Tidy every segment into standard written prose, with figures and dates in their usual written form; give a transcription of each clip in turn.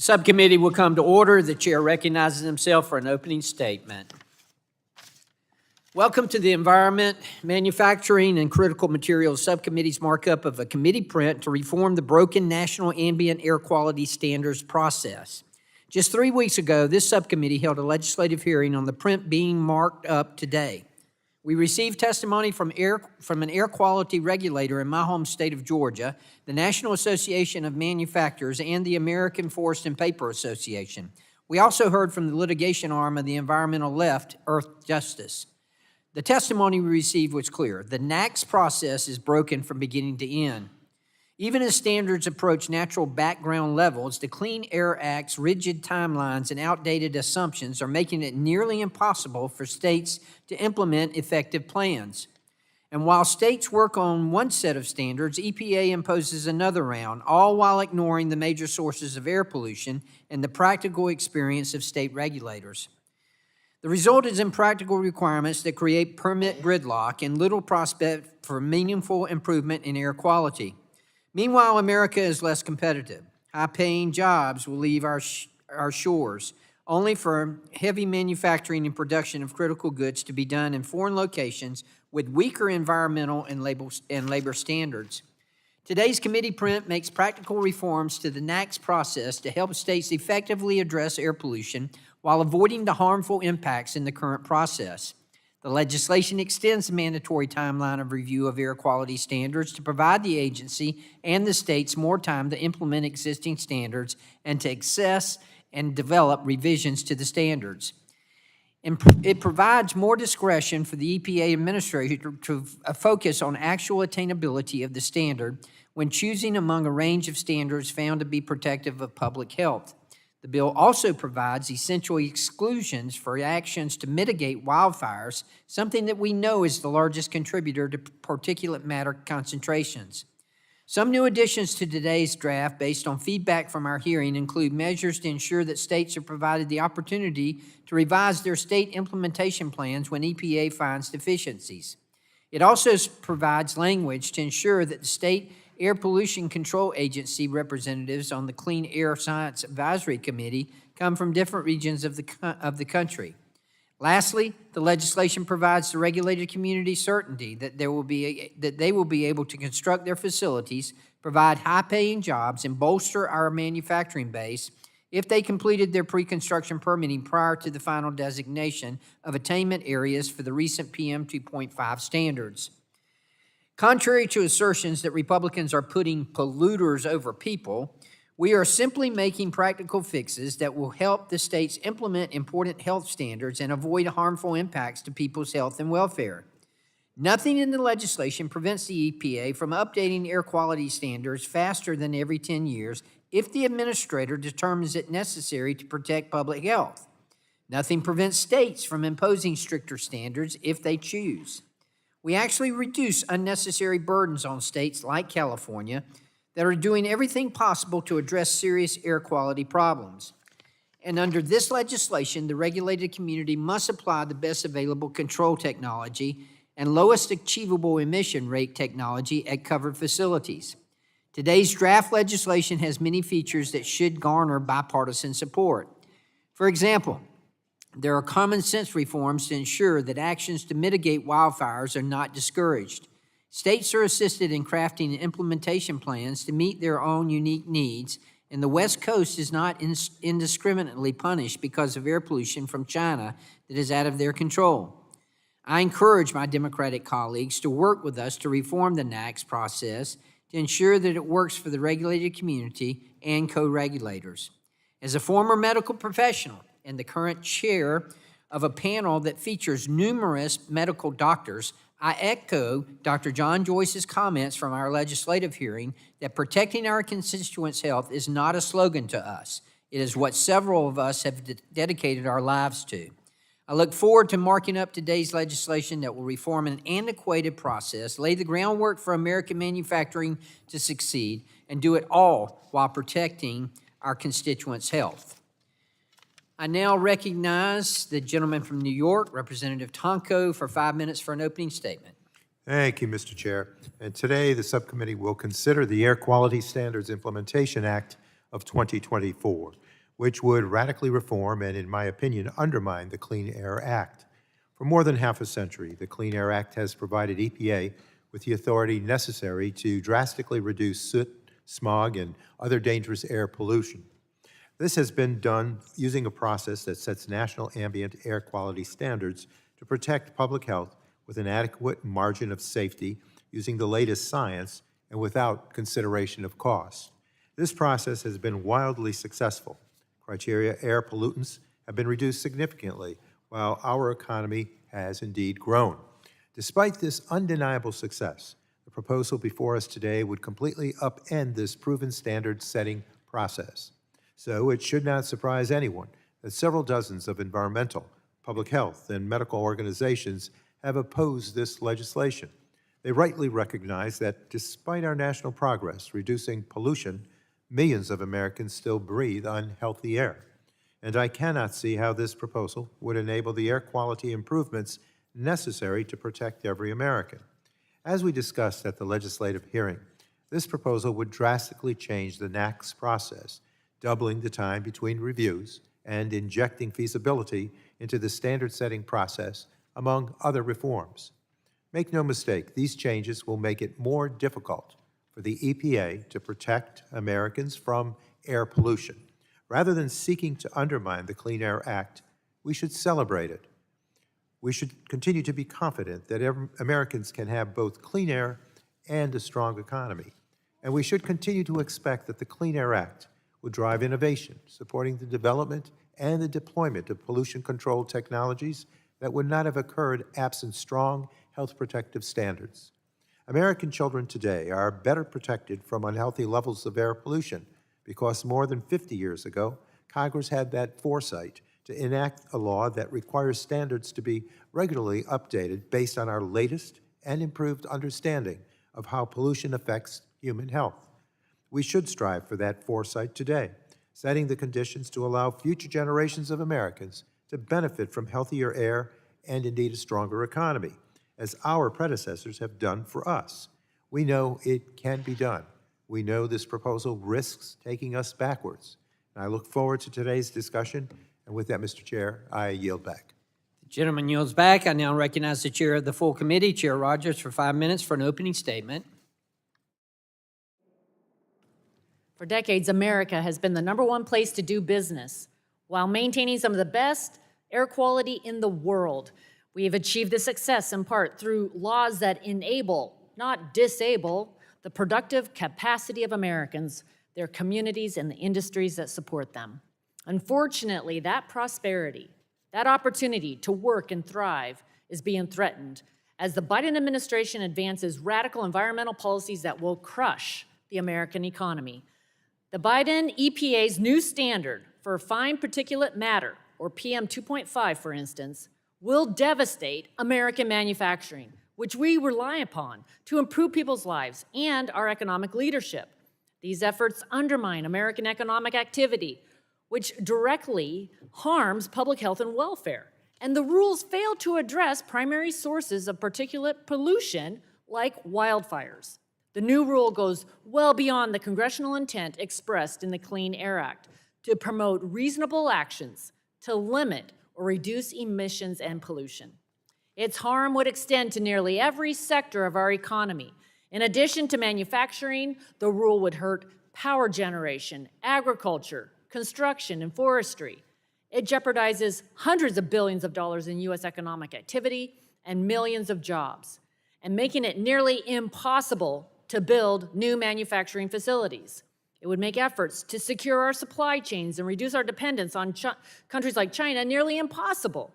Subcommittee will come to order. The chair recognizes himself for an opening statement. Welcome to the Environment, Manufacturing, and Critical Materials Subcommittee's markup of a committee print to reform the broken National Ambient Air Quality Standards process. Just 3 weeks ago, this subcommittee held a legislative hearing on the print being marked up today. We received testimony from an air quality regulator in my home state of Georgia, the National Association of Manufacturers, and the American Forest and Paper Association. We also heard from the litigation arm of the environmental left, Earth Justice. The testimony we received was clear. The NAAQS process is broken from beginning to end. Even as standards approach natural background levels, the Clean Air Act's rigid timelines and outdated assumptions are making it nearly impossible for states to implement effective plans. And while states work on one set of standards, EPA imposes another round, all while ignoring the major sources of air pollution and the practical experience of state regulators. The result is impractical requirements that create permit gridlock and little prospect for meaningful improvement in air quality. Meanwhile, America is less competitive. High-paying jobs will leave our shores, only for heavy manufacturing and production of critical goods to be done in foreign locations with weaker environmental and labor standards. Today's committee print makes practical reforms to the NAAQS process to help states effectively address air pollution while avoiding the harmful impacts in the current process. The legislation extends the mandatory timeline of review of air quality standards to provide the agency and the states more time to implement existing standards and to assess and develop revisions to the standards. It provides more discretion for the EPA administrator to focus on actual attainability of the standard when choosing among a range of standards found to be protective of public health. The bill also provides essential exclusions for actions to mitigate wildfires, something that we know is the largest contributor to particulate matter concentrations. Some new additions to today's draft based on feedback from our hearing include measures to ensure that states are provided the opportunity to revise their state implementation plans when EPA finds deficiencies. It also provides language to ensure that the state Air Pollution Control Agency representatives on the Clean Air Science Advisory Committee come from different regions of the country. Lastly, the legislation provides the regulated community certainty that they will be able to construct their facilities, provide high-paying jobs, and bolster our manufacturing base if they completed their pre-construction permitting prior to the final designation of attainment areas for the recent PM 2.5 standards. Contrary to assertions that Republicans are putting polluters over people, we are simply making practical fixes that will help the states implement important health standards and avoid harmful impacts to people's health and welfare. Nothing in the legislation prevents the EPA from updating air quality standards faster than every 10 years if the administrator determines it necessary to protect public health. Nothing prevents states from imposing stricter standards if they choose. We actually reduce unnecessary burdens on states like California that are doing everything possible to address serious air quality problems. And under this legislation, the regulated community must apply the best available control technology and lowest achievable emission rate technology at covered facilities. Today's draft legislation has many features that should garner bipartisan support. For example, there are common sense reforms to ensure that actions to mitigate wildfires are not discouraged. States are assisted in crafting implementation plans to meet their own unique needs, and the West Coast is not indiscriminately punished because of air pollution from China that is out of their control. I encourage my Democratic colleagues to work with us to reform the NAAQS process to ensure that it works for the regulated community and co-regulators. As a former medical professional and the current chair of a panel that features numerous medical doctors, I echo Dr. John Joyce's comments from our legislative hearing that protecting our constituents' health is not a slogan to us. It is what several of us have dedicated our lives to. I look forward to marking up today's legislation that will reform an antiquated process, lay the groundwork for American manufacturing to succeed, and do it all while protecting our constituents' health. I now recognize the gentleman from New York, Representative Tonko, for 5 minutes for an opening statement. Thank you, Mr. Chair. And today, the subcommittee will consider the Air Quality Standards Implementation Act of 2024. which would radically reform and, in my opinion, undermine the Clean Air Act. For more than half a century, the Clean Air Act has provided EPA with the authority necessary to drastically reduce soot, smog, and other dangerous air pollution. This has been done using a process that sets national ambient air quality standards to protect public health with an adequate margin of safety using the latest science and without consideration of cost. This process has been wildly successful. Criteria air pollutants have been reduced significantly, while our economy has indeed grown. Despite this undeniable success, the proposal before us today would completely upend this proven standard-setting process. So it should not surprise anyone that several dozens of environmental, public health, and medical organizations have opposed this legislation. They rightly recognize that despite our national progress reducing pollution, millions of Americans still breathe unhealthy air. And I cannot see how this proposal would enable the air quality improvements necessary to protect every American. As we discussed at the legislative hearing, this proposal would drastically change the NAAQS process, doubling the time between reviews and injecting feasibility into the standard-setting process, among other reforms. Make no mistake, these changes will make it more difficult for the EPA to protect Americans from air pollution. Rather than seeking to undermine the Clean Air Act, we should celebrate it. We should continue to be confident that Americans can have both clean air and a strong economy. And we should continue to expect that the Clean Air Act will drive innovation, supporting the development and the deployment of pollution control technologies that would not have occurred absent strong health protective standards. American children today are better protected from unhealthy levels of air pollution because more than 50 years ago, Congress had that foresight to enact a law that requires standards to be regularly updated based on our latest and improved understanding of how pollution affects human health. We should strive for that foresight today, setting the conditions to allow future generations of Americans to benefit from healthier air and indeed a stronger economy, as our predecessors have done for us. We know it can be done. We know this proposal risks taking us backwards. And I look forward to today's discussion. And with that, Mr. Chair, I yield back. The gentleman yields back. I now recognize the chair of the full committee, Chair Rogers, for 5 minutes for an opening statement. For decades, America has been the #1 place to do business while maintaining some of the best air quality in the world. We have achieved this success in part through laws that enable, not disable, the productive capacity of Americans, their communities, and the industries that support them. Unfortunately, that prosperity, that opportunity to work and thrive is being threatened as the Biden administration advances radical environmental policies that will crush the American economy. The Biden EPA's new standard for fine particulate matter, or PM 2.5, for instance, will devastate American manufacturing, which we rely upon to improve people's lives and our economic leadership. These efforts undermine American economic activity, which directly harms public health and welfare. And the rules fail to address primary sources of particulate pollution like wildfires. The new rule goes well beyond the congressional intent expressed in the Clean Air Act to promote reasonable actions to limit or reduce emissions and pollution. Its harm would extend to nearly every sector of our economy. In addition to manufacturing, the rule would hurt power generation, agriculture, construction, and forestry. It jeopardizes hundreds of billions of dollars in U.S. economic activity and millions of jobs, and making it nearly impossible to build new manufacturing facilities. It would make efforts to secure our supply chains and reduce our dependence on countries like China nearly impossible.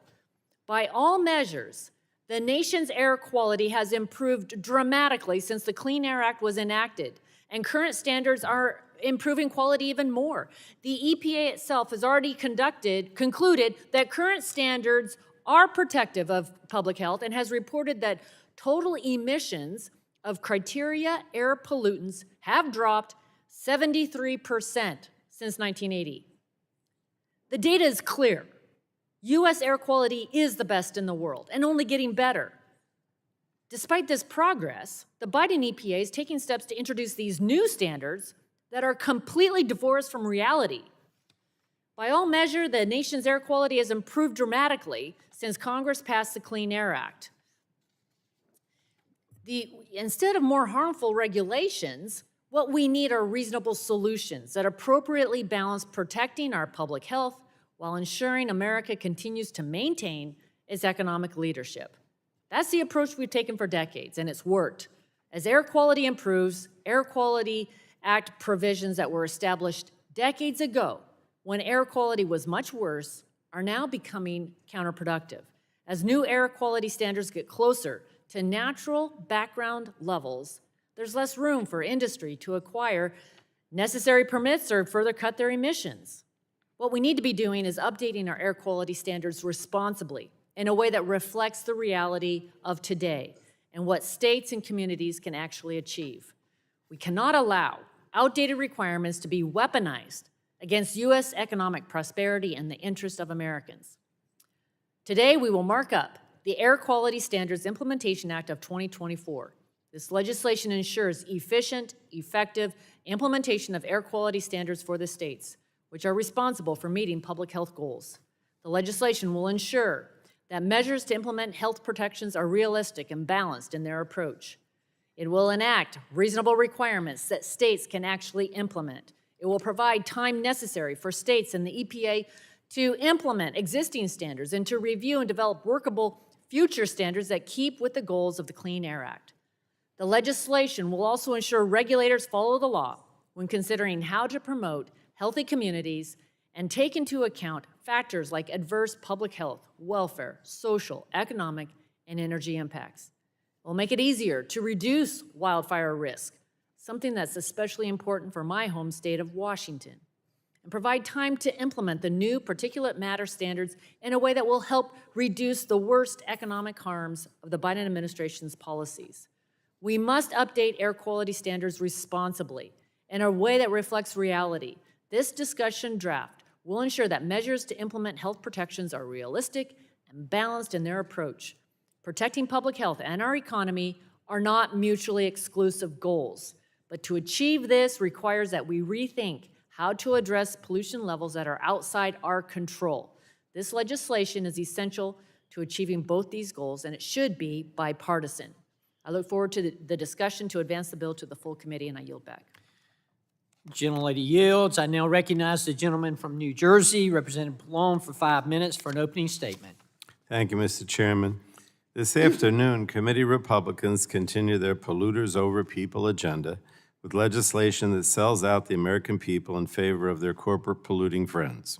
By all measures, the nation's air quality has improved dramatically since the Clean Air Act was enacted, and current standards are improving quality even more. The EPA itself has already concluded that current standards are protective of public health and has reported that total emissions of criteria air pollutants have dropped 73% since 1980. The data is clear. U.S. air quality is the best in the world and only getting better. Despite this progress, the Biden EPA is taking steps to introduce these new standards that are completely divorced from reality. By all measure, the nation's air quality has improved dramatically since Congress passed the Clean Air Act. Instead of more harmful regulations, what we need are reasonable solutions that appropriately balance protecting our public health while ensuring America continues to maintain its economic leadership. That's the approach we've taken for decades, and it's worked. As air quality improves, Air Quality Act provisions that were established decades ago when air quality was much worse are now becoming counterproductive. As new air quality standards get closer to natural background levels, there's less room for industry to acquire necessary permits or further cut their emissions. What we need to be doing is updating our air quality standards responsibly in a way that reflects the reality of today and what states and communities can actually achieve. We cannot allow outdated requirements to be weaponized against U.S. economic prosperity and the interest of Americans. Today, we will mark up the Air Quality Standards Implementation Act of 2024. This legislation ensures efficient, effective implementation of air quality standards for the states, which are responsible for meeting public health goals. The legislation will ensure that measures to implement health protections are realistic and balanced in their approach. It will enact reasonable requirements that states can actually implement. It will provide time necessary for states and the EPA to implement existing standards and to review and develop workable future standards that keep with the goals of the Clean Air Act. The legislation will also ensure regulators follow the law when considering how to promote healthy communities and take into account factors like adverse public health, welfare, social, economic, and energy impacts. It will make it easier to reduce wildfire risk, something that's especially important for my home state of Washington, and provide time to implement the new particulate matter standards in a way that will help reduce the worst economic harms of the Biden administration's policies. We must update air quality standards responsibly in a way that reflects reality. This discussion draft will ensure that measures to implement health protections are realistic and balanced in their approach. Protecting public health and our economy are not mutually exclusive goals, but to achieve this requires that we rethink how to address pollution levels that are outside our control. This legislation is essential to achieving both these goals, and it should be bipartisan. I look forward to the discussion to advance the bill to the full committee, and I yield back. Gentlelady yields. I now recognize the gentleman from New Jersey, Representative Pallone, for 5 minutes for an opening statement. Thank you, Mr. Chairman. This afternoon, committee Republicans continue their polluters over people agenda with legislation that sells out the American people in favor of their corporate polluting friends.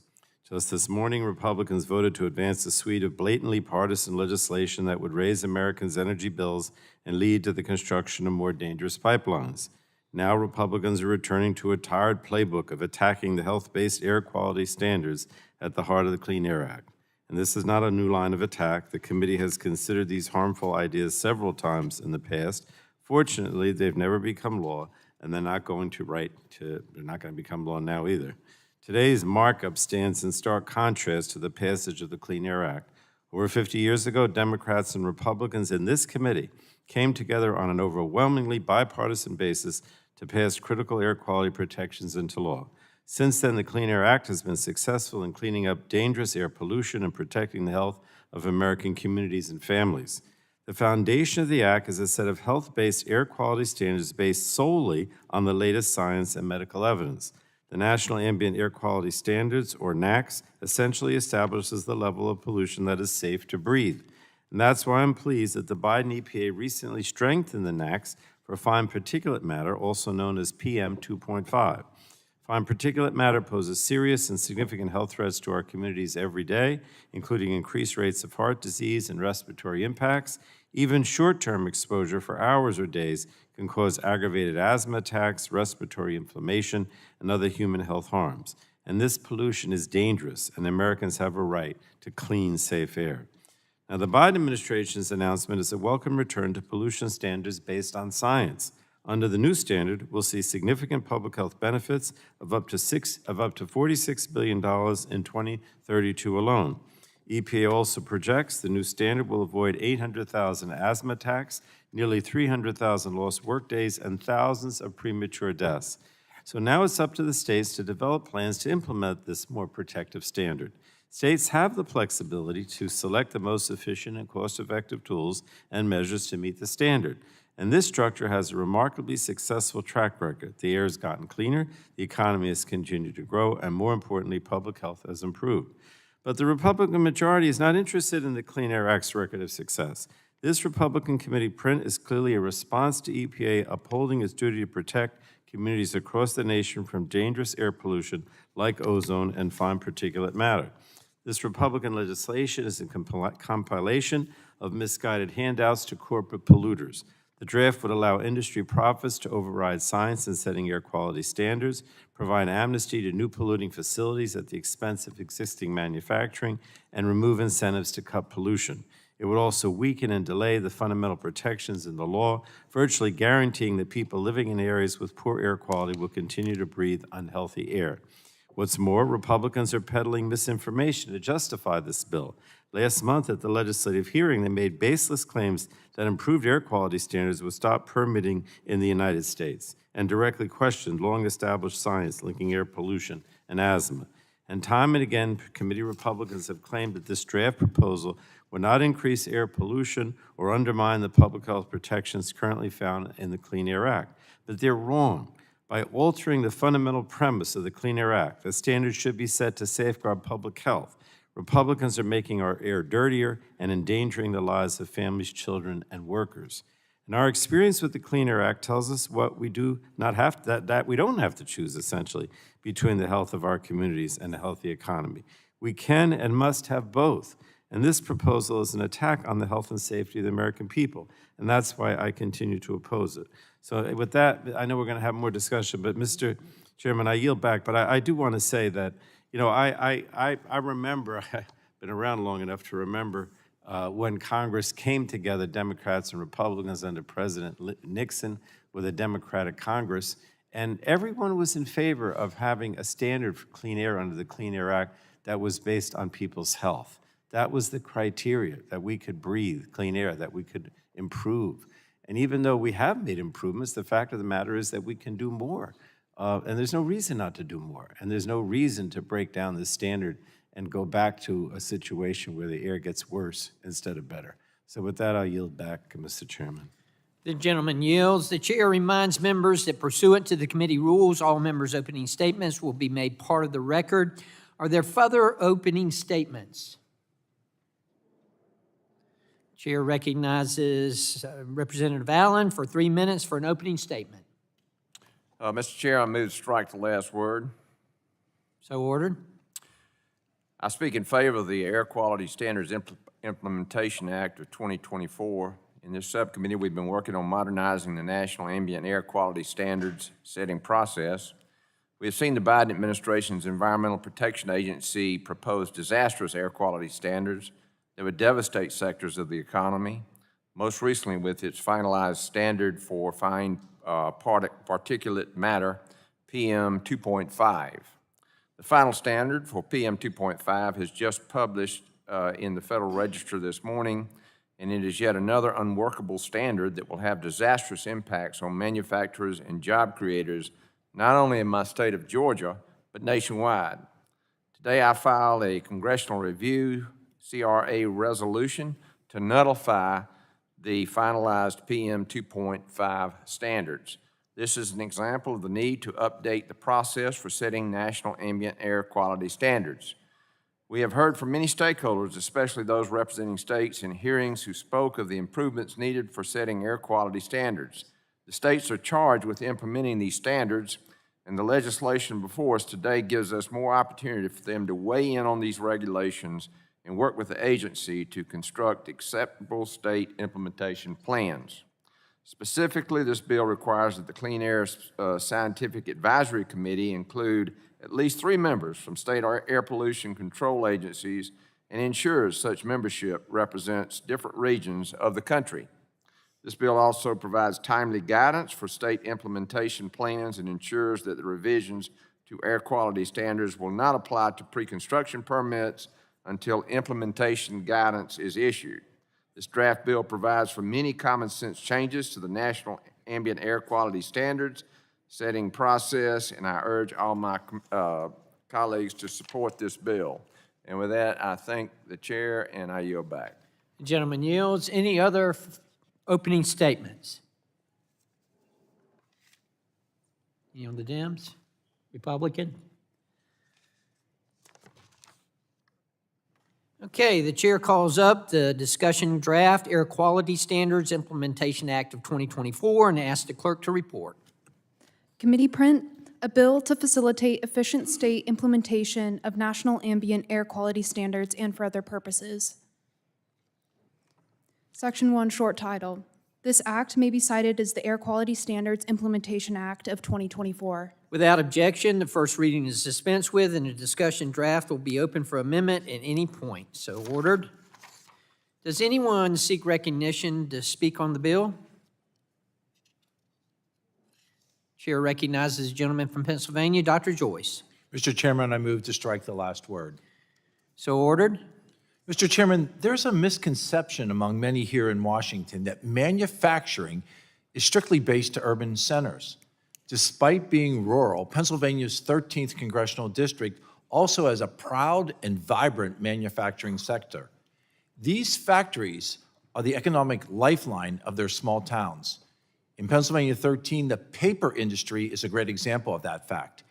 Just this morning, Republicans voted to advance a suite of blatantly partisan legislation that would raise Americans' energy bills and lead to the construction of more dangerous pipelines. Now Republicans are returning to a tired playbook of attacking the health-based air quality standards at the heart of the Clean Air Act. And this is not a new line of attack. The committee has considered these harmful ideas several times in the past. Fortunately, they've never become law, and they're not going to become law now either. Today's markup stands in stark contrast to the passage of the Clean Air Act. Over 50 years ago, Democrats and Republicans in this committee came together on an overwhelmingly bipartisan basis to pass critical air quality protections into law. Since then, the Clean Air Act has been successful in cleaning up dangerous air pollution and protecting the health of American communities and families. The foundation of the Act is a set of health-based air quality standards based solely on the latest science and medical evidence. The National Ambient Air Quality Standards, or NAAQS, essentially establishes the level of pollution that is safe to breathe. And that's why I'm pleased that the Biden EPA recently strengthened the NAAQS for fine particulate matter, also known as PM 2.5. Fine particulate matter poses serious and significant health threats to our communities every day, including increased rates of heart disease and respiratory impacts. Even short-term exposure for hours or days can cause aggravated asthma attacks, respiratory inflammation, and other human health harms. And this pollution is dangerous, and Americans have a right to clean, safe air. Now, the Biden administration's announcement is a welcome return to pollution standards based on science. Under the new standard, we'll see significant public health benefits of up to $46 billion in 2032 alone. EPA also projects the new standard will avoid 800,000 asthma attacks, nearly 300,000 lost workdays, and thousands of premature deaths. So now it's up to the states to develop plans to implement this more protective standard. States have the flexibility to select the most efficient and cost-effective tools and measures to meet the standard. And this structure has a remarkably successful track record. The air has gotten cleaner, the economy has continued to grow, and more importantly, public health has improved. But the Republican majority is not interested in the Clean Air Act's record of success. This Republican committee print is clearly a response to EPA upholding its duty to protect communities across the nation from dangerous air pollution like ozone and fine particulate matter. This Republican legislation is a compilation of misguided handouts to corporate polluters. The draft would allow industry profits to override science in setting air quality standards, provide amnesty to new polluting facilities at the expense of existing manufacturing, and remove incentives to cut pollution. It would also weaken and delay the fundamental protections in the law, virtually guaranteeing that people living in areas with poor air quality will continue to breathe unhealthy air. What's more, Republicans are peddling misinformation to justify this bill. Last month at the legislative hearing, they made baseless claims that improved air quality standards would stop permitting in the United States and directly questioned long-established science linking air pollution and asthma. And time and again, committee Republicans have claimed that this draft proposal would not increase air pollution or undermine the public health protections currently found in the Clean Air Act. But they're wrong. By altering the fundamental premise of the Clean Air Act, the standards should be set to safeguard public health. Republicans are making our air dirtier and endangering the lives of families, children, and workers. And our experience with the Clean Air Act tells us what we do not have to, that we don't have to choose, essentially, between the health of our communities and a healthy economy. We can and must have both. And this proposal is an attack on the health and safety of the American people. And that's why I continue to oppose it. So with that, I know we're going to have more discussion, but Mr. Chairman, I yield back. But I do want to say that, you know, I remember, I've been around long enough to remember when Congress came together, Democrats and Republicans under President Nixon with a Democratic Congress, and everyone was in favor of having a standard for clean air under the Clean Air Act that was based on people's health. That was the criteria, that we could breathe clean air, that we could improve. And even though we have made improvements, the fact of the matter is that we can do more. And there's no reason not to do more. And there's no reason to break down the standard and go back to a situation where the air gets worse instead of better. So with that, I'll yield back, Mr. Chairman. The gentleman yields. The chair reminds members that pursuant to the committee rules, all members' opening statements will be made part of the record. Are there further opening statements? Chair recognizes Representative Allen for 3 minutes for an opening statement. Mr. Chair, I move to strike the last word. So ordered. I speak in favor of the Air Quality Standards Implementation Act of 2024. In this subcommittee, we've been working on modernizing the National Ambient Air Quality Standards setting process. We have seen the Biden administration's Environmental Protection Agency propose disastrous air quality standards that would devastate sectors of the economy, most recently with its finalized standard for fine particulate matter, PM 2.5. The final standard for PM 2.5 has just published in the Federal Register this morning, and it is yet another unworkable standard that will have disastrous impacts on manufacturers and job creators, not only in my state of Georgia, but nationwide. Today I filed a congressional review CRA resolution to nullify the finalized PM 2.5 standards. This is an example of the need to update the process for setting national ambient air quality standards. We have heard from many stakeholders, especially those representing states in hearings who spoke of the improvements needed for setting air quality standards. The states are charged with implementing these standards, and the legislation before us today gives us more opportunity for them to weigh in on these regulations and work with the agency to construct acceptable state implementation plans. Specifically, this bill requires that the Clean Air Scientific Advisory Committee include at least 3 members from state air pollution control agencies and ensures such membership represents different regions of the country. This bill also provides timely guidance for state implementation plans and ensures that the revisions to air quality standards will not apply to pre-construction permits until implementation guidance is issued. This draft bill provides for many common sense changes to the national ambient air quality standards setting process, and I urge all my colleagues to support this bill. And with that, I thank the chair, and I yield back. The gentleman yields. Any other opening statements? Any on the Dems? Republican? Okay, the chair calls up the discussion draft Air Quality Standards Implementation Act of 2024 and asks the clerk to report. Committee print, a bill to facilitate efficient state implementation of national ambient air quality standards and for other purposes. Section 1, short title. This act may be cited as the Air Quality Standards Implementation Act of 2024. Without objection, the first reading is dispensed with, and the discussion draft will be open for amendment at any point. So ordered. Does anyone seek recognition to speak on the bill? Chair recognizes the gentleman from Pennsylvania, Dr. Joyce. Mr. Chairman, I move to strike the last word. So ordered. Mr. Chairman, there's a misconception among many here in Washington that manufacturing is strictly based to urban centers. Despite being rural, Pennsylvania's 13th congressional district also has a proud and vibrant manufacturing sector. These factories are the economic lifeline of their small towns. In Pennsylvania 13, the paper industry is a great example of that fact.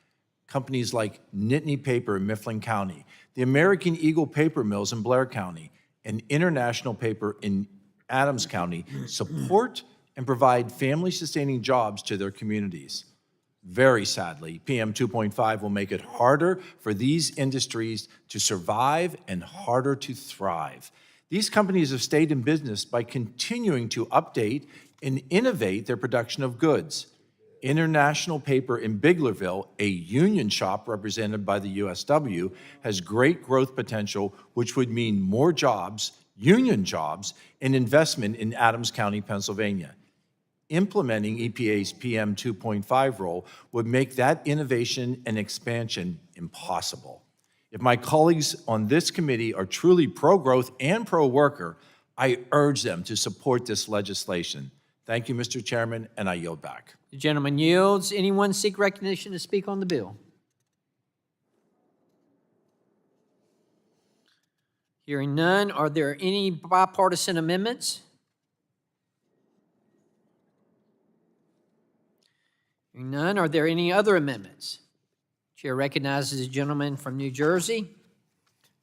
Companies like Nittany Paper in Mifflin County, the American Eagle Paper Mills in Blair County, and International Paper in Adams County support and provide family-sustaining jobs to their communities. Very sadly, PM 2.5 will make it harder for these industries to survive and harder to thrive. These companies have stayed in business by continuing to update and innovate their production of goods. International Paper in Biglerville, a union shop represented by the USW, has great growth potential, which would mean more jobs, union jobs, and investment in Adams County, Pennsylvania. Implementing EPA's PM 2.5 rule would make that innovation and expansion impossible. If my colleagues on this committee are truly pro-growth and pro-worker, I urge them to support this legislation. Thank you, Mr. Chairman, and I yield back. The gentleman yields. Anyone seek recognition to speak on the bill? Hearing none, are there any bipartisan amendments? Hearing none, are there any other amendments? Chair recognizes the gentleman from New Jersey.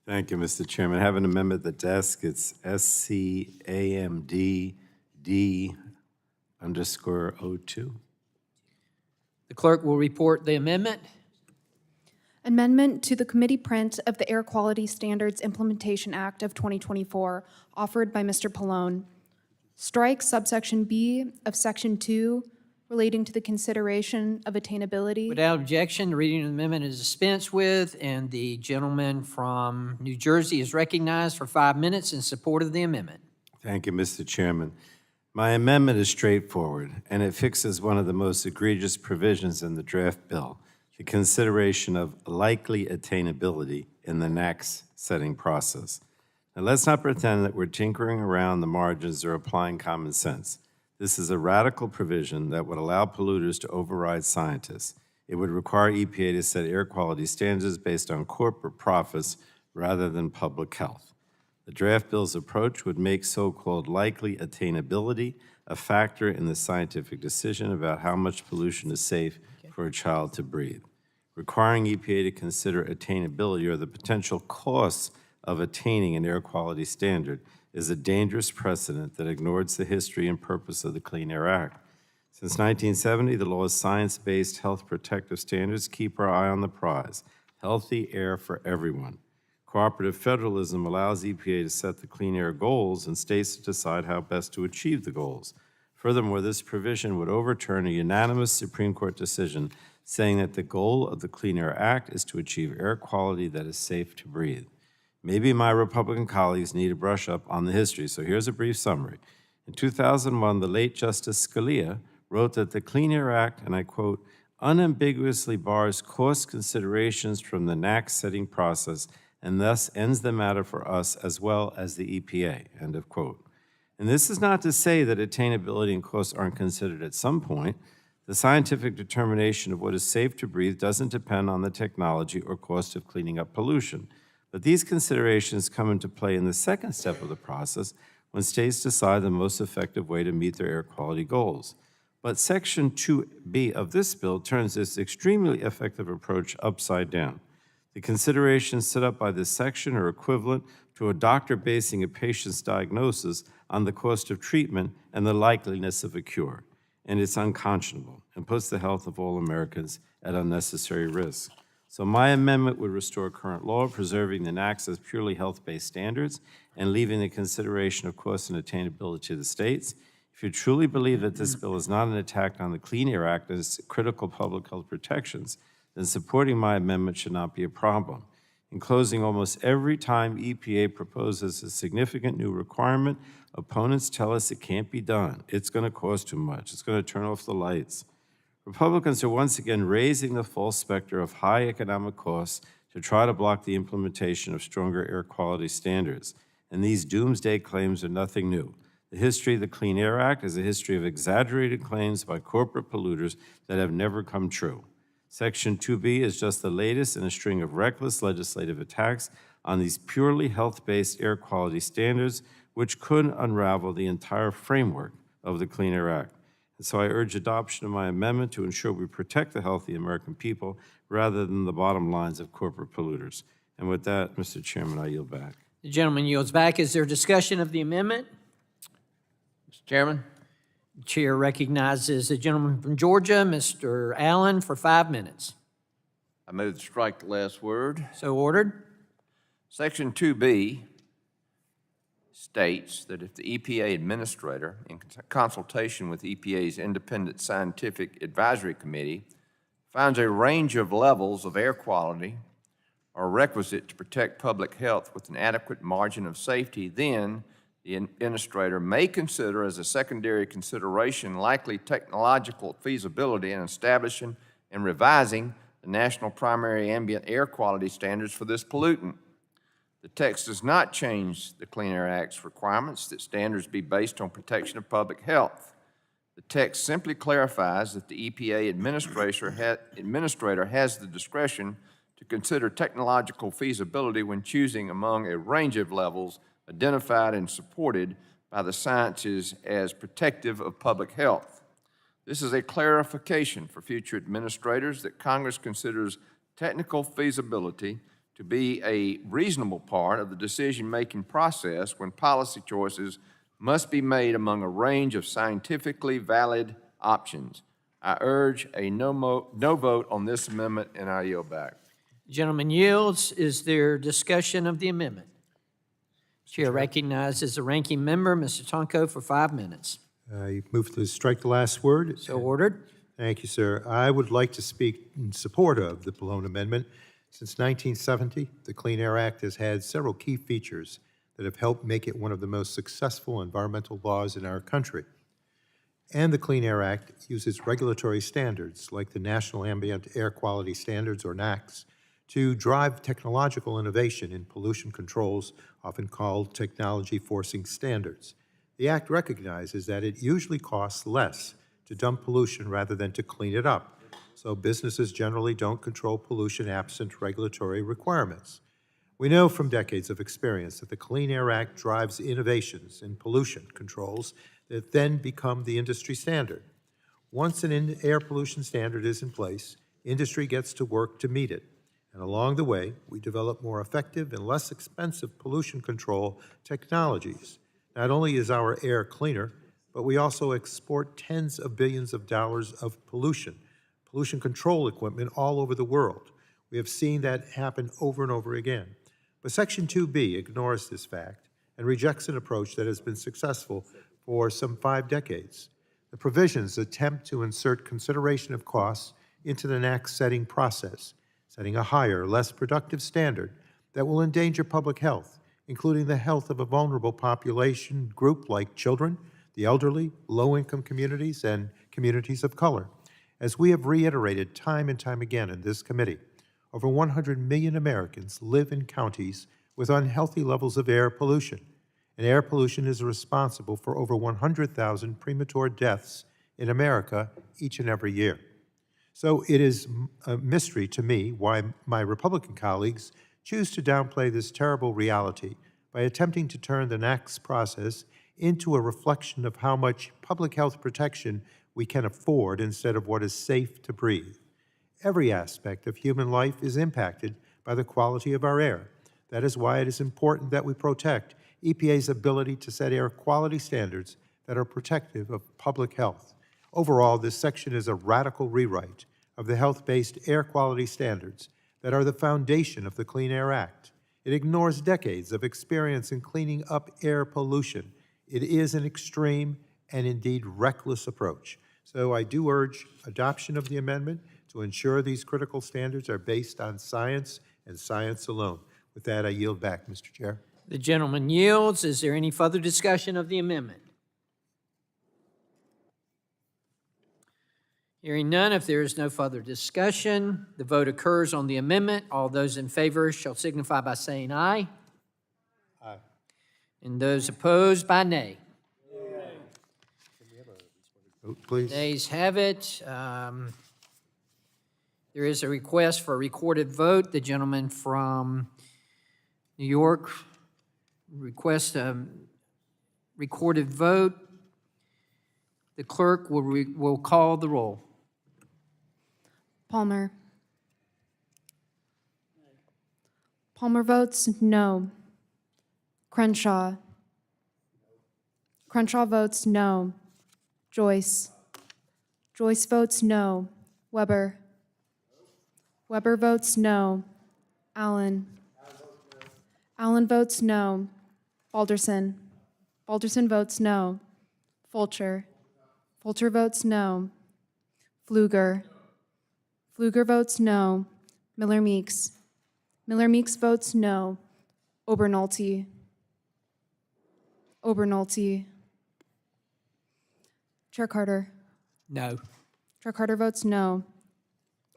Thank you, Mr. Chairman. I have an amendment at the desk. It's SCAMDD_02. The clerk will report the amendment. Amendment to the committee print of the Air Quality Standards Implementation Act of 2024, offered by Mr. Pallone. Strike subsection B of section 2 relating to the consideration of attainability. Without objection, the reading of the amendment is dispensed with, and the gentleman from New Jersey is recognized for 5 minutes in support of the amendment. Thank you, Mr. Chairman. My amendment is straightforward, and it fixes one of the most egregious provisions in the draft bill, the consideration of likely attainability in the NAAQS setting process. Now, let's not pretend that we're tinkering around the margins or applying common sense. This is a radical provision that would allow polluters to override scientists. It would require EPA to set air quality standards based on corporate profits rather than public health. The draft bill's approach would make so-called likely attainability a factor in the scientific decision about how much pollution is safe for a child to breathe. Requiring EPA to consider attainability or the potential costs of attaining an air quality standard is a dangerous precedent that ignores the history and purpose of the Clean Air Act. Since 1970, the law's science-based health protective standards keep our eye on the prize, healthy air for everyone. Cooperative federalism allows EPA to set the clean air goals and states to decide how best to achieve the goals. Furthermore, this provision would overturn a unanimous Supreme Court decision saying that the goal of the Clean Air Act is to achieve air quality that is safe to breathe. Maybe my Republican colleagues need to brush up on the history, so here's a brief summary. In 2001, the late Justice Scalia wrote that the Clean Air Act, and I quote, unambiguously bars cost considerations from the NAAQS setting process and thus ends the matter for us as well as the EPA, end of quote. And this is not to say that attainability and costs aren't considered at some point. The scientific determination of what is safe to breathe doesn't depend on the technology or cost of cleaning up pollution. But these considerations come into play in the second step of the process when states decide the most effective way to meet their air quality goals. But Section 2B of this bill turns this extremely effective approach upside down. The considerations set up by this section are equivalent to a doctor basing a patient's diagnosis on the cost of treatment and the likeliness of a cure. And it's unconscionable and puts the health of all Americans at unnecessary risk. So my amendment would restore current law, preserving the NAAQS as purely health-based standards and leaving the consideration of cost and attainability to the states. If you truly believe that this bill is not an attack on the Clean Air Act and its critical public health protections, then supporting my amendment should not be a problem. In closing, almost every time EPA proposes a significant new requirement, opponents tell us it can't be done. It's going to cost too much. It's going to turn off the lights. Republicans are once again raising the false specter of high economic costs to try to block the implementation of stronger air quality standards. And these doomsday claims are nothing new. The history of the Clean Air Act is a history of exaggerated claims by corporate polluters that have never come true. Section 2B is just the latest in a string of reckless legislative attacks on these purely health-based air quality standards, which could unravel the entire framework of the Clean Air Act. And so I urge adoption of my amendment to ensure we protect the healthy American people rather than the bottom lines of corporate polluters. And with that, Mr. Chairman, I yield back. The gentleman yields back. Is there discussion of the amendment? Mr. Chairman, Chair recognizes the gentleman from Georgia, Mr. Allen, for 5 minutes. I move to strike the last word. So ordered. Section 2B states that if the EPA administrator, in consultation with EPA's Independent Scientific Advisory Committee, finds a range of levels of air quality are requisite to protect public health with an adequate margin of safety, then the administrator may consider as a secondary consideration likely technological feasibility in establishing and revising the national primary ambient air quality standards for this pollutant. The text does not change the Clean Air Act's requirements that standards be based on protection of public health. The text simply clarifies that the EPA administrator has the discretion to consider technological feasibility when choosing among a range of levels identified and supported by the sciences as protective of public health. This is a clarification for future administrators that Congress considers technical feasibility to be a reasonable part of the decision-making process when policy choices must be made among a range of scientifically valid options. I urge a no vote on this amendment, and I yield back. Gentleman yields. Is there discussion of the amendment? Chair recognizes the ranking member, Mr. Tonko, for 5 minutes. You move to strike the last word. So ordered. Thank you, sir. I would like to speak in support of the Pallone Amendment. Since 1970, the Clean Air Act has had several key features that have helped make it one of the most successful environmental laws in our country. And the Clean Air Act uses regulatory standards like the National Ambient Air Quality Standards, or NAAQS, to drive technological innovation in pollution controls, often called technology forcing standards. The Act recognizes that it usually costs less to dump pollution rather than to clean it up, so businesses generally don't control pollution absent regulatory requirements. We know from decades of experience that the Clean Air Act drives innovations in pollution controls that then become the industry standard. Once an air pollution standard is in place, industry gets to work to meet it. And along the way, we develop more effective and less expensive pollution control technologies. Not only is our air cleaner, but we also export tens of billions of dollars of pollution control equipment all over the world. We have seen that happen over and over again. But Section 2B ignores this fact and rejects an approach that has been successful for some 5 decades. The provisions attempt to insert consideration of costs into the NAAQS setting process, setting a higher, less productive standard that will endanger public health, including the health of a vulnerable population group like children, the elderly, low-income communities, and communities of color. As we have reiterated time and time again in this committee, over 100 million Americans live in counties with unhealthy levels of air pollution, and air pollution is responsible for over 100,000 premature deaths in America each and every year. So it is a mystery to me why my Republican colleagues choose to downplay this terrible reality by attempting to turn the NAAQS process into a reflection of how much public health protection we can afford instead of what is safe to breathe. Every aspect of human life is impacted by the quality of our air. That is why it is important that we protect EPA's ability to set air quality standards that are protective of public health. Overall, this section is a radical rewrite of the health-based air quality standards that are the foundation of the Clean Air Act. It ignores decades of experience in cleaning up air pollution. It is an extreme and indeed reckless approach. So I do urge adoption of the amendment to ensure these critical standards are based on science and science alone. With that, I yield back, Mr. Chair. The gentleman yields. Is there any further discussion of the amendment? Hearing none, if there is no further discussion, the vote occurs on the amendment. All those in favor shall signify by saying aye. Aye. And those opposed by nay. Vote, please. Nays have it. There is a request for a recorded vote. The gentleman from New York requests a recorded vote. The clerk will call the roll. Palmer. Palmer votes no. Crenshaw. Crenshaw votes no. Joyce. Joyce votes no. Weber. Weber votes no. Allen. Allen votes no. Balderson. Balderson votes no. Fulcher. Fulcher votes no. Pfluger. Pfluger votes no. Miller Meeks. Miller Meeks votes no. Obernolte. Obernolte. Chair Carter. No. Chair Carter votes no.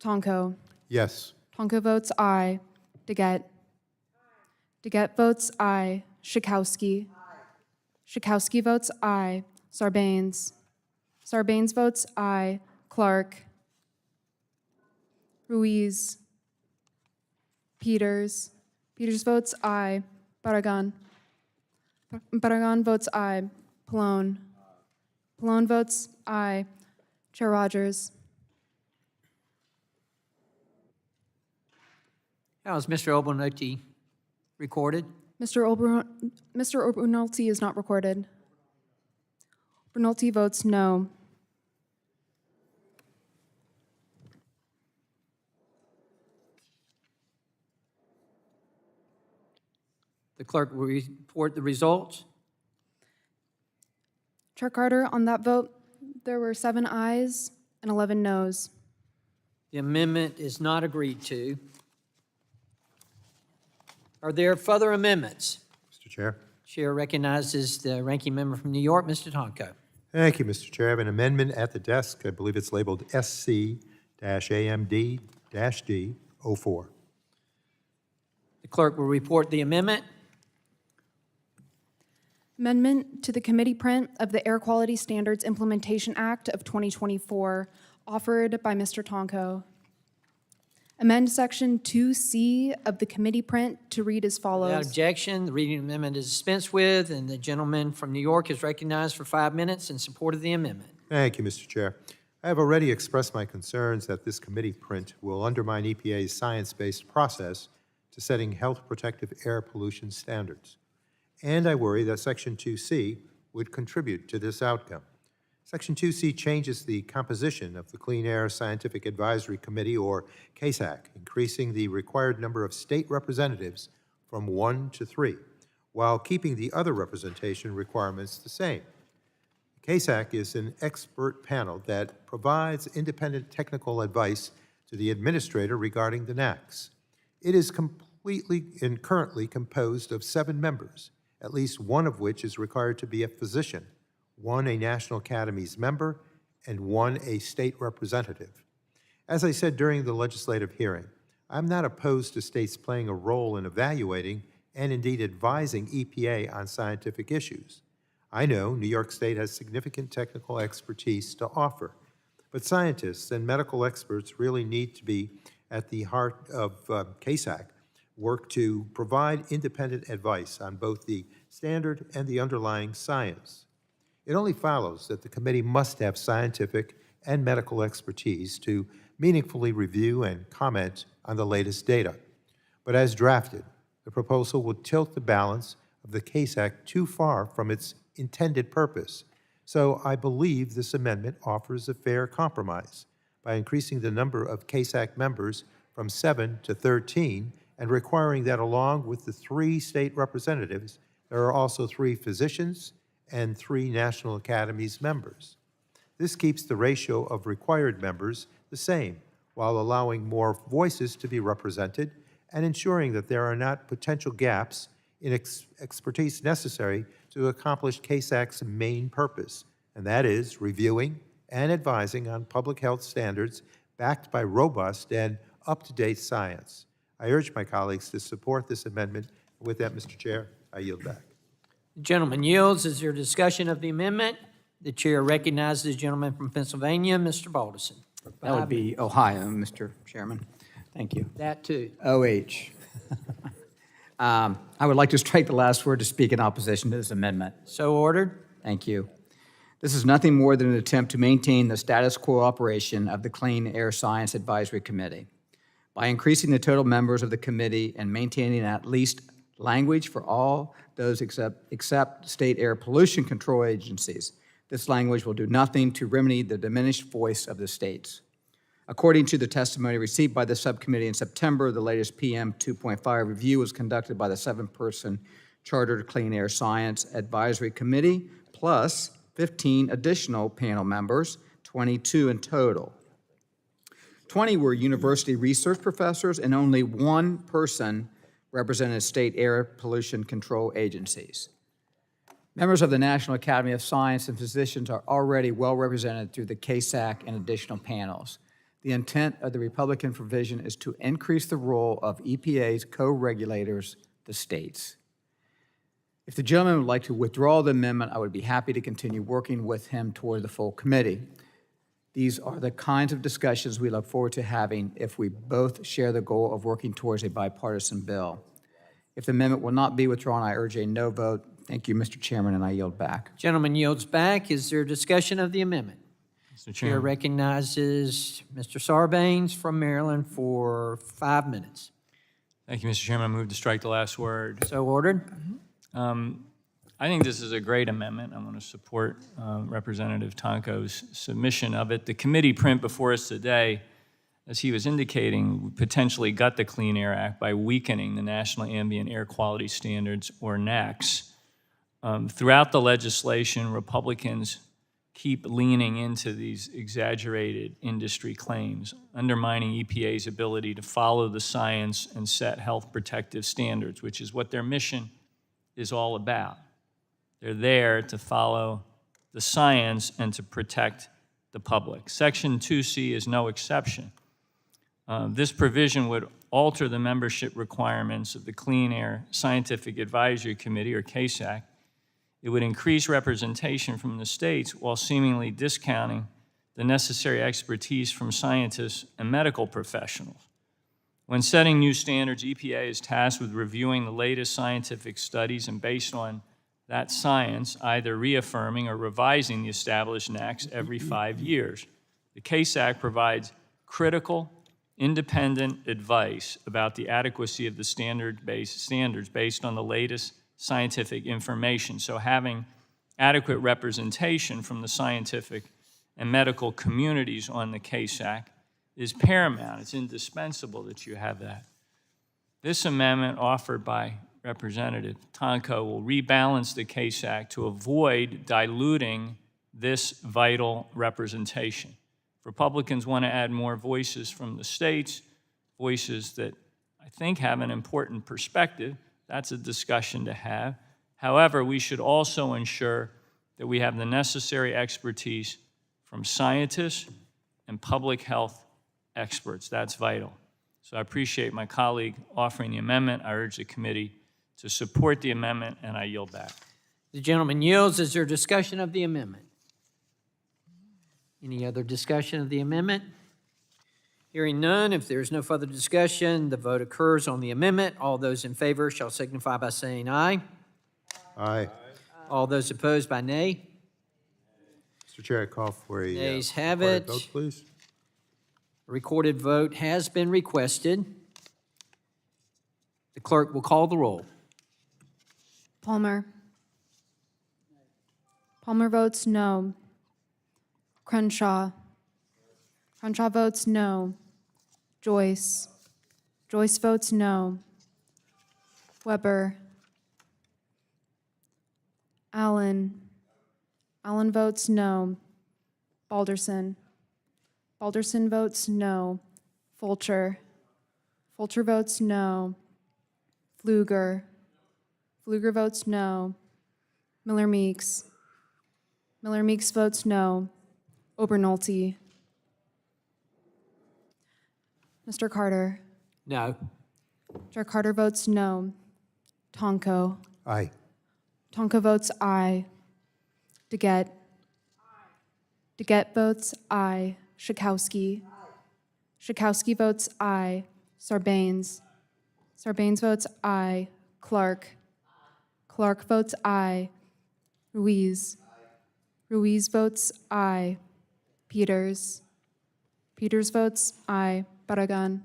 Tonko. Yes. Tonko votes aye. Deget. Deget votes aye. Schakowsky. Schakowsky votes aye. Sarbanes. Sarbanes votes aye. Clark. Ruiz. Peters. Peters votes aye. Barragan. Barragan votes aye. Pallone. Pallone votes aye. Chair Rogers. How is Mr. Obernolte recorded? Mr. Obernolte is not recorded. Obernolte votes no. The clerk will report the results. Chair Carter, on that vote, there were 7 ayes and 11 noes. The amendment is not agreed to. Are there further amendments? Mr. Chair. Chair recognizes the ranking member from New York, Mr. Tonko. Thank you, Mr. Chair. I have an amendment at the desk. I believe it's labeled SC-AMD-D04. The clerk will report the amendment. Amendment to the committee print of the Air Quality Standards Implementation Act of 2024, offered by Mr. Tonko. Amend Section 2C of the committee print to read as Without follows. objection, the reading of the amendment is dispensed with, and the gentleman from New York is recognized for 5 minutes in support of the amendment. Thank you, Mr. Chair. I have already expressed my concerns that this committee print will undermine EPA's science-based process to setting health protective air pollution standards. And I worry that Section 2C would contribute to this outcome. Section 2C changes the composition of the Clean Air Scientific Advisory Committee, or CASAC, increasing the required number of state representatives from 1 to 3, while keeping the other representation requirements the same. CASAC is an expert panel that provides independent technical advice to the administrator regarding the NAAQS. It is completely and currently composed of 7 members, at least one of which is required to be a physician, 1 a National Academies member, and 1 a state representative. As I said during the legislative hearing, I'm not opposed to states playing a role in evaluating and indeed advising EPA on scientific issues. I know New York State has significant technical expertise to offer, but scientists and medical experts really need to be at the heart of CASAC work to provide independent advice on both the standard and the underlying science. It only follows that the committee must have scientific and medical expertise to meaningfully review and comment on the latest data. But as drafted, the proposal would tilt the balance of the CASAC too far from its intended purpose. So I believe this amendment offers a fair compromise by increasing the number of CASAC members from 7 to 13 and requiring that along with the 3 state representatives, there are also 3 physicians and 3 National Academies members. This keeps the ratio of required members the same, while allowing more voices to be represented and ensuring that there are not potential gaps in expertise necessary to accomplish CASAC's main purpose, and that is reviewing and advising on public health standards backed by robust and up-to-date science. I urge my colleagues to support this amendment. With that, Mr. Chair, I yield back. The gentleman yields. Is there discussion of the amendment? The chair recognizes the gentleman from Pennsylvania, Mr. Balderson. That would be Ohio, Mr. Chairman. Thank you. That too. OH. I would like to strike the last word to speak in opposition to this amendment. So ordered. Thank you. This is nothing more than an attempt to maintain the status quo operation of the Clean Air Science Advisory Committee. By increasing the total members of the committee and maintaining at least language for all those except state air pollution control agencies, this language will do nothing to remedy the diminished voice of the states. According to the testimony received by the subcommittee in September, the latest PM 2.5 review was conducted by the 7-person Chartered Clean Air Science Advisory Committee, plus 15 additional panel members, 22 in total. 20 were university research professors, and only 1 person represented state air pollution control agencies. Members of the National Academy of Science and physicians are already well represented through the CASAC and additional panels. The intent of the Republican provision is to increase the role of EPA's co-regulators, the states. If the gentleman would like to withdraw the amendment, I would be happy to continue working with him toward the full committee. These are the kinds of discussions we look forward to having if we both share the goal of working towards a bipartisan bill. If the amendment will not be withdrawn, I urge a no vote. Thank you, Mr. Chairman, and I yield back. Gentleman yields back. Is there discussion of the amendment? Mr. Chair Chairman. recognizes Mr. Sarbanes from Maryland for 5 minutes. Thank you, Mr. Chairman. I move to strike the last word. So ordered. I think this is a great amendment. I want to support Representative Tonko's submission of it. The committee print before us today, as he was indicating, would potentially gut the Clean Air Act by weakening the National Ambient Air Quality Standards, or NAAQS. Throughout the legislation, Republicans keep leaning into these exaggerated industry claims, undermining EPA's ability to follow the science and set health protective standards, which is what their mission is all about. They're there to follow the science and to protect the public. Section 2C is no exception. This provision would alter the membership requirements of the Clean Air Scientific Advisory Committee, or CASAC. It would increase representation from the states while seemingly discounting the necessary expertise from scientists and medical professionals. When setting new standards, EPA is tasked with reviewing the latest scientific studies and, based on that science, either reaffirming or revising the established NAAQS every 5 years. The CASAC provides critical, independent advice about the adequacy of the standards based on the latest scientific information. So having adequate representation from the scientific and medical communities on the CASAC is paramount. It's indispensable that you have that. This amendment offered by Representative Tonko will rebalance the CASAC to avoid diluting this vital representation. If Republicans want to add more voices from the states, voices that I think have an important perspective, that's a discussion to have. However, we should also ensure that we have the necessary expertise from scientists and public health experts. That's vital. So I appreciate my colleague offering the amendment. I urge the committee to support the amendment, and I yield back. The gentleman yields. Is there discussion of the amendment? Any other discussion of the amendment? Hearing none, if there is no further discussion, the vote occurs on the amendment. All those in favor shall signify by saying aye. Aye. All those opposed by nay. Mr. Chair, I call for a Nays have recorded it. vote, please. A recorded vote has been requested. The clerk will call the roll. Palmer. Palmer votes no. Crenshaw. Crenshaw votes no. Joyce. Joyce votes no. Weber. Allen. Allen votes no. Balderson. Balderson votes no. Fulcher. Fulcher votes no. Pfluger. Pfluger votes no. Miller Meeks. Miller Meeks votes no. Obernolte. Mr. Carter. No. Chair Carter votes no. Tonko. Aye. Tonko votes aye. DeGette. DeGette votes aye. Schakowsky. Schakowsky votes aye. Sarbanes. Sarbanes votes aye. Clark. Clark votes aye. Ruiz. Ruiz votes aye. Peters. Peters votes aye. Barragan.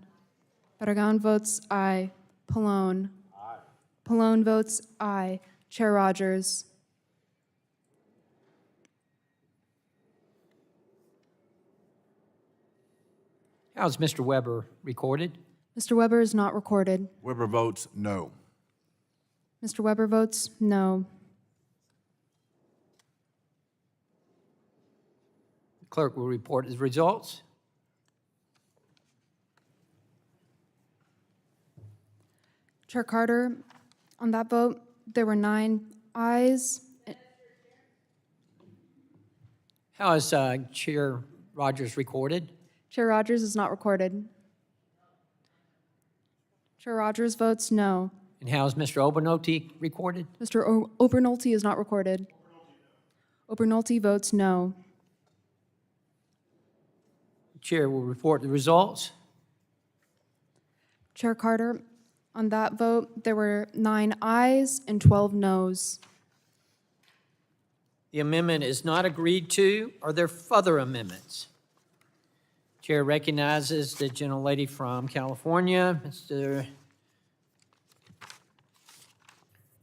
Barragan votes aye. Pallone. Pallone votes aye. Chair Rogers. How's Mr. Weber recorded? Mr. Weber is not recorded. Weber votes no. Mr. Weber votes no. The clerk will report his results. Chair Carter, on that vote, there were 9 ayes. How is Chair Rogers recorded? Chair Rogers is not recorded. Chair Rogers votes no. And how is Mr. Obernolte recorded? Mr. Obernolte is not recorded. Obernolte votes no. The chair will report the results. Chair Carter, on that vote, there were 9 ayes and 12 noes. The amendment is not agreed to. Are there further amendments? Chair recognizes the gentlelady from California,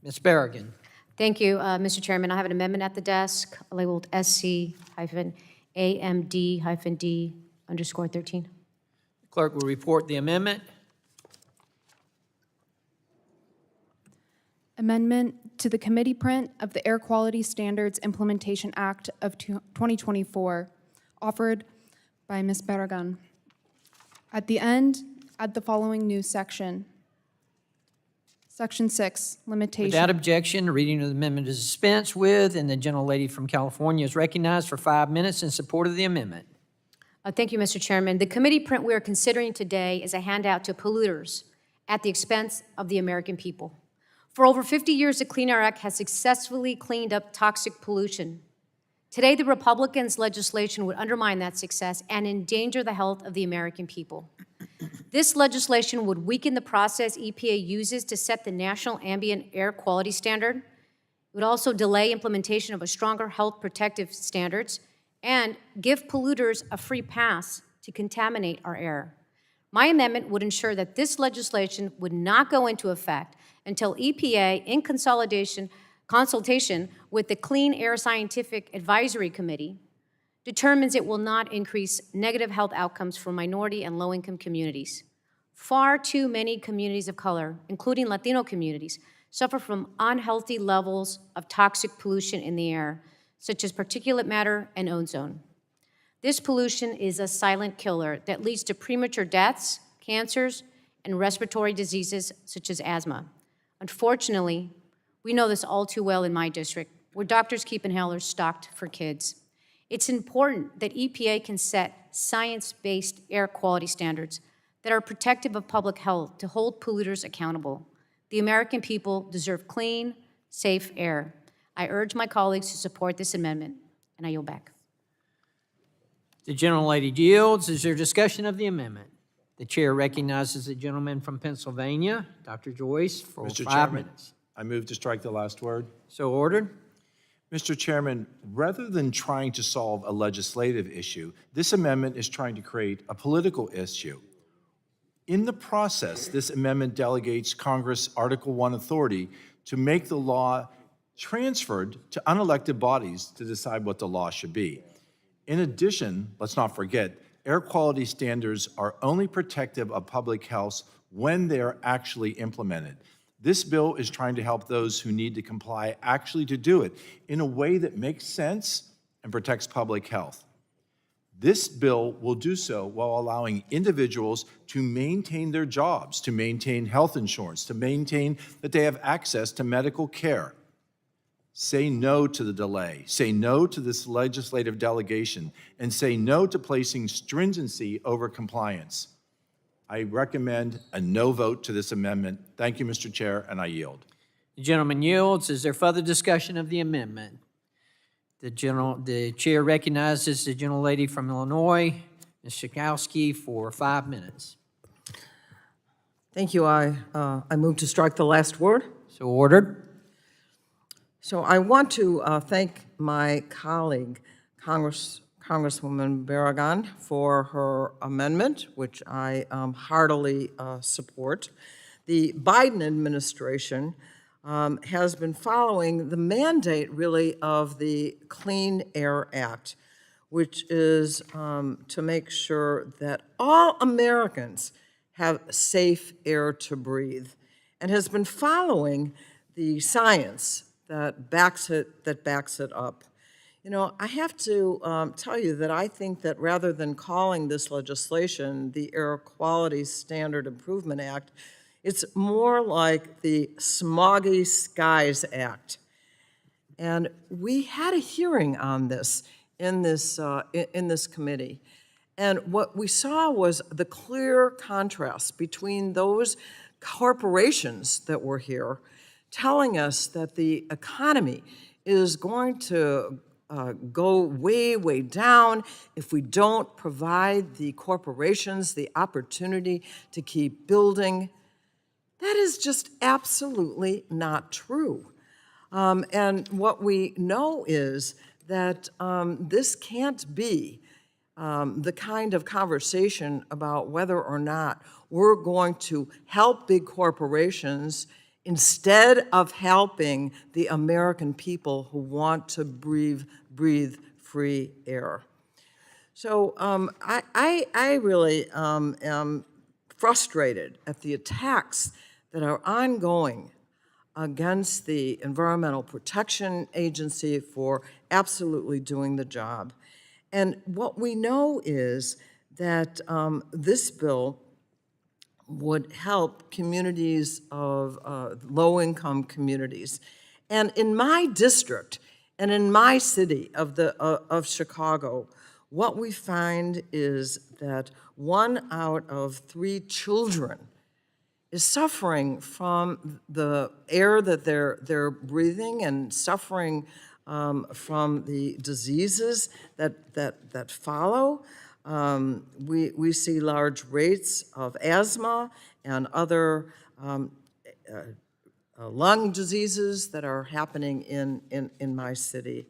Ms. Berrigan. Thank you, Mr. Chairman. I have an amendment at the desk labeled SC-AMD-D_13. Clerk will report the amendment. Amendment to the committee print of the Air Quality Standards Implementation Act of 2024, offered by Ms. Barragan. At the end, add the following new section. Section 6, limitation. Without objection, the reading of the amendment is dispensed with, and the gentlelady from California is recognized for 5 minutes in support of the amendment. Thank you, Mr. Chairman. The committee print we are considering today is a handout to polluters at the expense of the American people. For over 50 years, the Clean Air Act has successfully cleaned up toxic pollution. Today, the Republicans' legislation would undermine that success and endanger the health of the American people. This legislation would weaken the process EPA uses to set the national ambient air quality standard. It would also delay implementation of a stronger health protective standards and give polluters a free pass to contaminate our air. My amendment would ensure that this legislation would not go into effect until EPA, in consultation with the Clean Air Scientific Advisory Committee, determines it will not increase negative health outcomes for minority and low-income communities. Far too many communities of color, including Latino communities, suffer from unhealthy levels of toxic pollution in the air, such as particulate matter and ozone. This pollution is a silent killer that leads to premature deaths, cancers, and respiratory diseases such as asthma. Unfortunately, we know this all too well in my district, where doctors keep inhalers stocked for kids. It's important that EPA can set science-based air quality standards that are protective of public health to hold polluters accountable. The American people deserve clean, safe air. I urge my colleagues to support this amendment, and I yield back. The gentlelady yields. Is there discussion of the amendment? The chair recognizes the gentleman from Pennsylvania, Dr. Joyce, for Mr. 5 Chairman, minutes. I move to strike the last word. So ordered. Mr. Chairman, rather than trying to solve a legislative issue, this amendment is trying to create a political issue. In the process, this amendment delegates Congress Article I authority to make the law transferred to unelected bodies to decide what the law should be. In addition, let's not forget, air quality standards are only protective of public health when they are actually implemented. This bill is trying to help those who need to comply actually to do it in a way that makes sense and protects public health. This bill will do so while allowing individuals to maintain their jobs, to maintain health insurance, to maintain that they have access to medical care. Say no to the delay, say no to this legislative delegation, and say no to placing stringency over compliance. I recommend a no vote to this amendment. Thank you, Mr. Chair, and I yield. The gentleman yields. Is there further discussion of the amendment? The chair recognizes the gentlelady from Illinois, Ms. Schakowsky, for 5 minutes. Thank you. I move to strike the last word. So ordered. So I want to thank my colleague, Congresswoman Barragan, for her amendment, which I heartily support. The Biden administration has been following the mandate, really, of the Clean Air Act, which is to make sure that all Americans have safe air to breathe, and has been following the science that backs it up. You know, I have to tell you that I think that rather than calling this legislation the Air Quality Standard Improvement Act, it's more like the Smoggy Skies Act. And we had a hearing on this in this committee. And what we saw was the clear contrast between those corporations that were here telling us that the economy is going to go way, way down if we don't provide the corporations the opportunity to keep building. That is just absolutely not true. And what we know is that this can't be the kind of conversation about whether or not we're going to help big corporations instead of helping the American people who want to breathe free air. So I really am frustrated at the attacks that are ongoing against the Environmental Protection Agency for absolutely doing the job. And what we know is that this bill would help communities of low-income communities. And in my district and in my city of Chicago, what we find is that 1 out of 3 children is suffering from the air that they're breathing and suffering from the diseases that follow. We see large rates of asthma and other lung diseases that are happening in my city.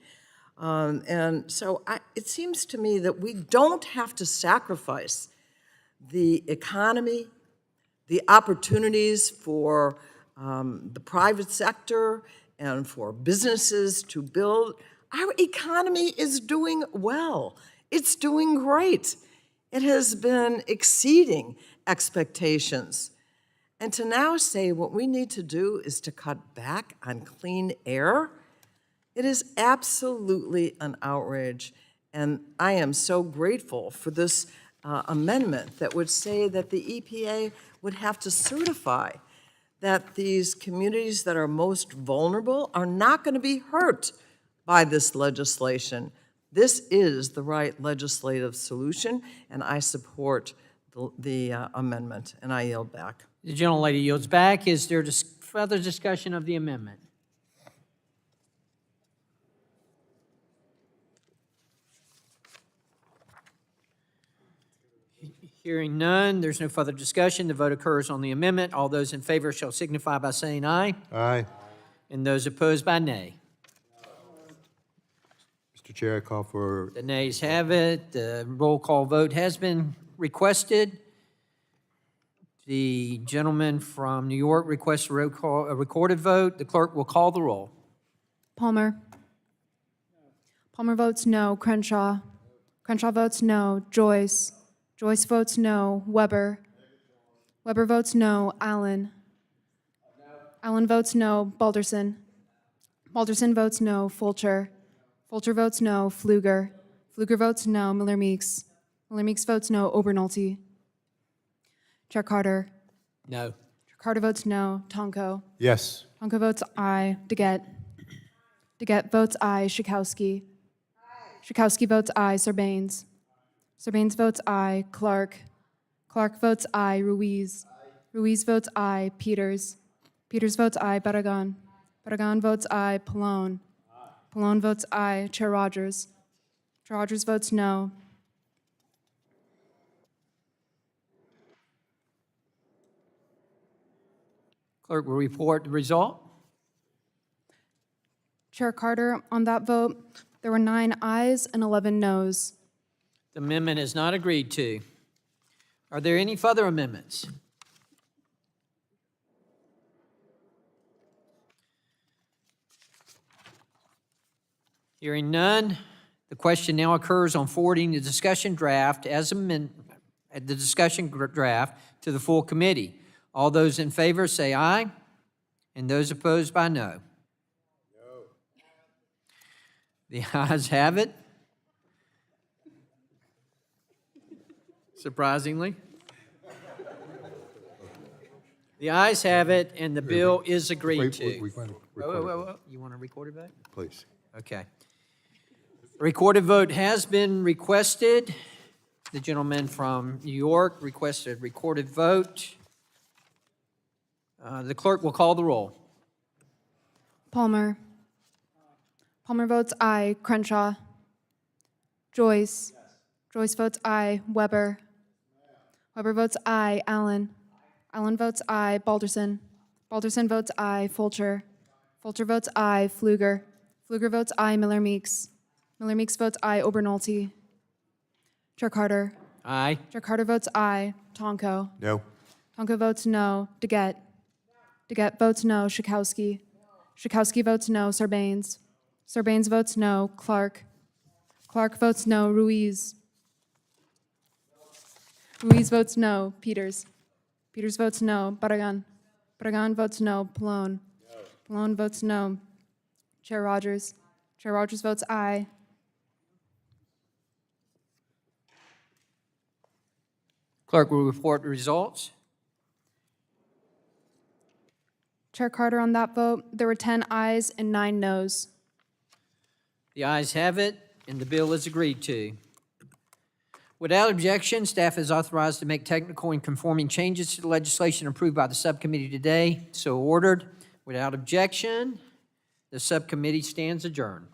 And so it seems to me that we don't have to sacrifice the economy, the opportunities for the private sector and for businesses to build. Our economy is doing well. It's doing great. It has been exceeding expectations. And to now say what we need to do is to cut back on clean air, it is absolutely an outrage. And I am so grateful for this amendment that would say that the EPA would have to certify that these communities that are most vulnerable are not going to be hurt by this legislation. This is the right legislative solution, and I support the amendment, and I yield back. The gentlelady yields back. Is there further discussion of the amendment? Hearing none, there's no further discussion. The vote occurs on the amendment. All those in favor shall signify by saying aye, Aye. and those opposed by nay. Mr. Chair, I call for, The nays have it. The roll call vote has been requested. The gentleman from New York requests a recorded vote. The clerk will call the roll. Palmer. Palmer votes no. Crenshaw. Crenshaw votes no. Joyce. Joyce votes no. Weber. Weber votes no. Allen. Allen votes no. Balderson. Balderson votes no. Fulcher. Fulcher votes no. Pfluger. Pfluger votes no. Miller Meeks. Miller Meeks votes no. Obernolte. Chair Carter. No. Chair Carter votes no. Tonko. yes. Tonko votes aye. DeGette. DeGette votes aye. Schakowsky. Schakowsky votes aye. Surbanes. Surbanes votes aye. Clark. Clark votes aye. Ruiz. Ruiz votes aye. Peters. Peters votes aye. Barragan. Barragan votes aye. Pallone. Pallone votes aye. Chair Rogers. Chair Rogers votes no. Clerk will report the result. Chair Carter, on that vote, there were 9 ayes and 11 noes. The amendment is not agreed to. Are there any further amendments? Hearing none, the question now occurs on forwarding the discussion draft to the full committee. All those in favor say aye, and those opposed by no. No. The ayes have it. Surprisingly. The ayes have it, and the bill is agreed to. We want to Whoa. You want a recorded vote? please. Okay. A recorded vote has been requested. The gentleman from New York requested a recorded vote. The clerk will call the roll. Palmer. Palmer votes aye. Crenshaw. Joyce. Joyce votes aye. Weber. Weber votes aye. Allen. Allen votes aye. Balderson. Balderson votes aye. Fulcher. Fulcher votes aye. Pfluger. Pfluger votes aye. Miller Meeks. Miller Meeks votes aye. Obernolte. Chair Carter. Aye. Chair Carter votes aye. Tonko. No. Tonko votes no. DeGette. DeGette votes no. Schakowsky. Schakowsky votes no. Surbanes. Surbanes votes no. Clark. Clark votes no. Ruiz. Ruiz votes no. Peters. Peters votes no. Barragan. Barragan votes no. Pallone. Pallone votes no. Chair Rogers. Chair Rogers votes aye. Clerk will report the results. Chair Carter, on that vote, there were 10 ayes and 9 noes. The ayes have it, and the bill is agreed to. Without objection, staff is authorized to make technical and conforming changes to the legislation approved by the subcommittee today. So ordered. Without objection, the subcommittee stands adjourned.